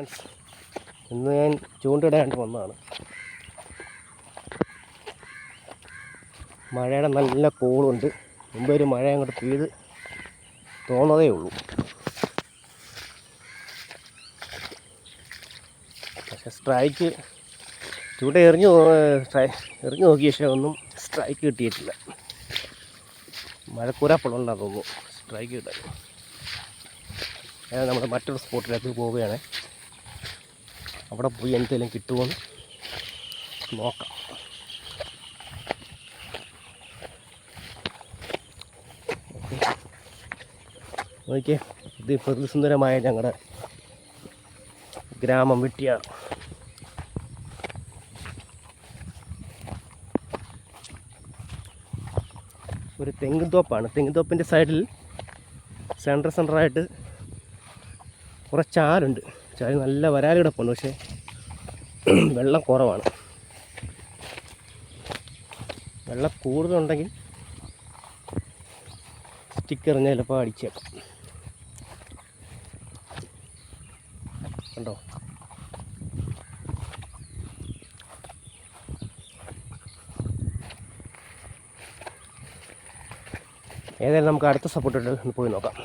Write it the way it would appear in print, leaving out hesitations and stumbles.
Friends, ഇന്ന് ഞാൻ ചൂണ്ടിടാനായിട്ട് വന്നതാണ്. മഴയുടെ നല്ല കോളുണ്ട്. മുമ്പ് ഒരു മഴ അങ്ങോട്ട് പെയ്ത് തോന്നതേ ഉള്ളൂ. പക്ഷെ സ്ട്രൈക്ക് ചൂണ്ട എറിഞ്ഞു നോക്കിയ പക്ഷേ ഒന്നും സ്ട്രൈക്ക് കിട്ടിയിട്ടില്ല. മഴക്കൂരാപ്പുള്ളതുകൊണ്ടാണ് തോന്നുന്നു സ്ട്രൈക്ക് കിട്ടാൻ. ഞാൻ നമ്മുടെ മറ്റൊരു സ്പോട്ടിലേക്ക് പോവുകയാണ്. അവിടെ പോയി എന്തെങ്കിലും കിട്ടുമോയെന്ന് നോക്കാം. നോക്കിയേ, ഇത് പ്രതിസുന്ദരമായ ഞങ്ങളുടെ ഗ്രാമം വെട്ടിയാണ്. ഒരു തെങ്ങിൻതോപ്പാണ്. തെങ്ങിൻതോപ്പിൻ്റെ സൈഡിൽ സെൻറ്ററായിട്ട് കുറേ ചാലുണ്ട്. ചാല് നല്ല വരാൽ കിടപ്പുണ്ട്. പക്ഷേ വെള്ളം കുറവാണ്. വെള്ളം കൂടുതലുണ്ടെങ്കിൽ സ്റ്റിക്ക് എറിഞ്ഞാൽ ചിലപ്പോൾ അടിച്ചേക്കാം. കണ്ടോ, ഏതായാലും നമുക്ക് അടുത്ത സപ്പോർട്ട് പോയി നോക്കാം.